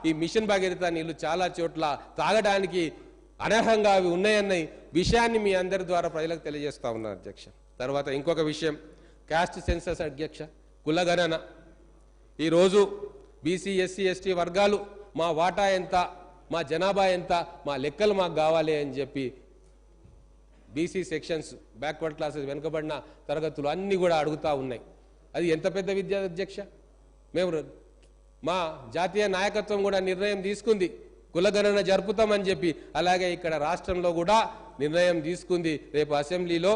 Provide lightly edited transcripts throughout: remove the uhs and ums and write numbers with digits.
ఈ మిషన్ భగీరథ నీళ్లు చాలా చోట్ల తాగడానికి అనర్హంగా అవి ఉన్నాయన్న విషయాన్ని మీ అందరి ద్వారా ప్రజలకు తెలియజేస్తా ఉన్నారు అధ్యక్ష. తర్వాత ఇంకొక విషయం, క్యాస్ట్ సెన్సస్ అధ్యక్ష, కులగణన. ఈరోజు బీసీ ఎస్సీ ఎస్టీ వర్గాలు మా వాటా ఎంత, మా జనాభా ఎంత, మా లెక్కలు మాకు కావాలి అని చెప్పి బీసీ సెక్షన్స్, బ్యాక్వర్డ్ క్లాసెస్, వెనుకబడిన తరగతులు అన్నీ కూడా అడుగుతూ ఉన్నాయి. అది ఎంత పెద్ద విద్య అధ్యక్ష. మేము మా జాతీయ నాయకత్వం కూడా నిర్ణయం తీసుకుంది, కులగణన జరుపుతామని చెప్పి. అలాగే ఇక్కడ రాష్ట్రంలో కూడా నిర్ణయం తీసుకుంది. రేపు అసెంబ్లీలో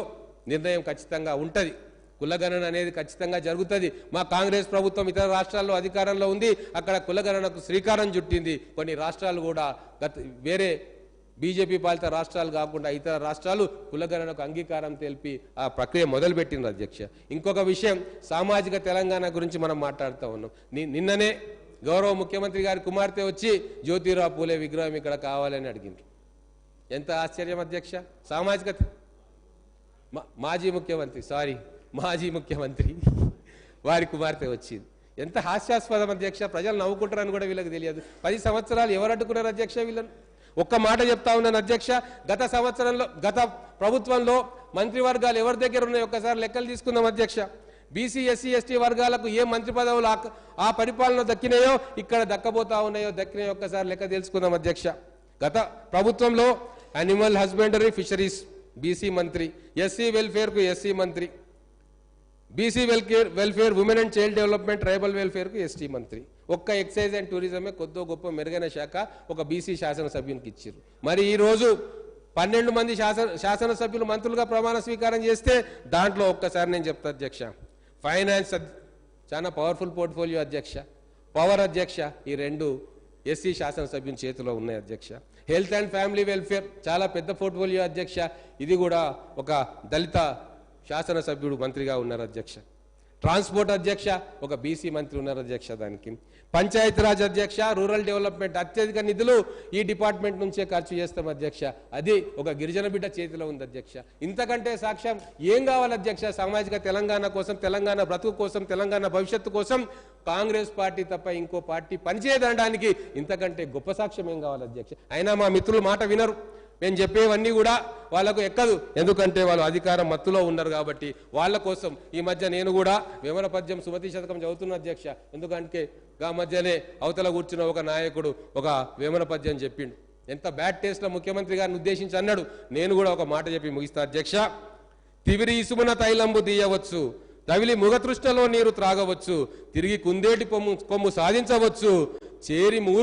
నిర్ణయం ఖచ్చితంగా ఉంటుంది. కులగణన అనేది ఖచ్చితంగా జరుగుతుంది. మా కాంగ్రెస్ ప్రభుత్వం ఇతర రాష్ట్రాల్లో అధికారంలో ఉంది, అక్కడ కులగణనకు శ్రీకారం చుట్టింది. కొన్ని రాష్ట్రాలు కూడా వేరే బీజేపీ పాలిత రాష్ట్రాలు కాకుండా ఇతర రాష్ట్రాలు కులగణనకు అంగీకారం తెలిపి ఆ ప్రక్రియ మొదలుపెట్టింది అధ్యక్ష. ఇంకొక విషయం, సామాజిక తెలంగాణ గురించి మనం మాట్లాడుతూ ఉన్నాం. నిన్ననే గౌరవ ముఖ్యమంత్రి గారి కుమార్తె వచ్చి జ్యోతిరావు పూలే విగ్రహం ఇక్కడ కావాలని అడిగింది. ఎంత ఆశ్చర్యం అధ్యక్ష. సామాజిక మాజీ ముఖ్యమంత్రి వారి కుమార్తె వచ్చింది. ఎంత హాస్యాస్పదం అధ్యక్ష. ప్రజలు నవ్వుకుంటారని కూడా వీళ్ళకి తెలియదు. 10 సంవత్సరాలు ఎవరు అడ్డుకున్నారు అధ్యక్ష వీళ్ళను? ఒక్క మాట చెప్తా ఉన్నాను అధ్యక్ష, గత ప్రభుత్వంలో మంత్రివర్గాలు ఎవరి దగ్గర ఉన్నాయో ఒక్కసారి లెక్కలు తీసుకుందాం అధ్యక్ష. బీసీ ఎస్సీ ఎస్టీ వర్గాలకు ఏ మంత్రి పదవులు ఆ పరిపాలన దక్కినాయో, ఇక్కడ దక్కబోతా ఉన్నాయో దక్కినాయో ఒక్కసారి లెక్క తెలుసుకుందాం అధ్యక్ష. గత ప్రభుత్వంలో యానిమల్ హస్బెండరీ ఫిషరీస్ బీసీ మంత్రి, ఎస్సీ వెల్ఫేర్కు ఎస్సీ మంత్రి, BC welfare women and child development tribal వెల్ఫేర్కు ఎస్టీ మంత్రి. ఒక్క ఎక్సైజ్ అండ్ టూరిజమే కొద్దో గొప్ప మెరుగైన శాఖ ఒక బీసీ శాసనసభ్యునికి ఇచ్చారు. మరి ఈరోజు 12 మంది శాసనసభ్యులు మంత్రులుగా ప్రమాణ స్వీకారం చేస్తే దాంట్లో ఒక్కసారి నేను చెప్తా అధ్యక్ష, ఫైనాన్స్ చాలా పవర్ఫుల్ పోర్ట్ఫోలియో అధ్యక్ష, పవర్ అధ్యక్ష, ఈ 2 ఎస్సీ శాసనసభ్యుని చేతిలో ఉన్నాయి అధ్యక్ష. హెల్త్ అండ్ ఫ్యామిలీ వెల్ఫేర్ చాలా పెద్ద పోర్ట్ఫోలియో అధ్యక్ష, ఇది కూడా ఒక దళిత శాసనసభ్యుడు మంత్రిగా ఉన్నారు అధ్యక్ష. ట్రాన్స్పోర్ట్ అధ్యక్ష ఒక బీసీ మంత్రి ఉన్నారు అధ్యక్ష. దానికి పంచాయతీరాజ్ అధ్యక్ష, రూరల్ డెవలప్మెంట్ అత్యధిక నిధులు ఈ డిపార్ట్మెంట్ నుంచే ఖర్చు చేస్తాం అధ్యక్ష. అది ఒక గిరిజన బిడ్డ చేతిలో ఉంది అధ్యక్ష. ఇంతకంటే సాక్ష్యం ఏం కావాలి అధ్యక్ష? సామాజిక తెలంగాణ కోసం, తెలంగాణ బ్రతుకు కోసం, తెలంగాణ భవిష్యత్తు కోసం కాంగ్రెస్ పార్టీ తప్ప ఇంకో పార్టీ పనిచేయడానికి ఇంతకంటే గొప్ప సాక్ష్యం ఏం కావాలి అధ్యక్ష? అయినా మా మిత్రులు మాట వినరు. నేను చెప్పేవన్నీ కూడా వాళ్ళకు ఎక్కదు, ఎందుకంటే వాళ్ళు అధికారం మత్తులో ఉన్నారు కాబట్టి. వాళ్ళ కోసం ఈ మధ్య నేను కూడా వేమన పద్యం సుమతి శతకం చదువుతున్న అధ్యక్ష. ఎందుకంటే ఆ మధ్యనే అవతల కూర్చున్న ఒక నాయకుడు ఒక వేమన పద్యం చెప్పిండు. ఎంత బ్యాడ్ టేస్ట్లో ముఖ్యమంత్రి గారిని ఉద్దేశించి అన్నాడు. నేను కూడా ఒక మాట చెప్పి ముగిస్తా అధ్యక్ష. తివిరి ఇసుమున తైలంబు తీయవచ్చు, తవిలి ముగతృష్టలో నీరు త్రాగవచ్చు, తిరిగి కుందేటి కొమ్ము సాధించవచ్చు, చేరి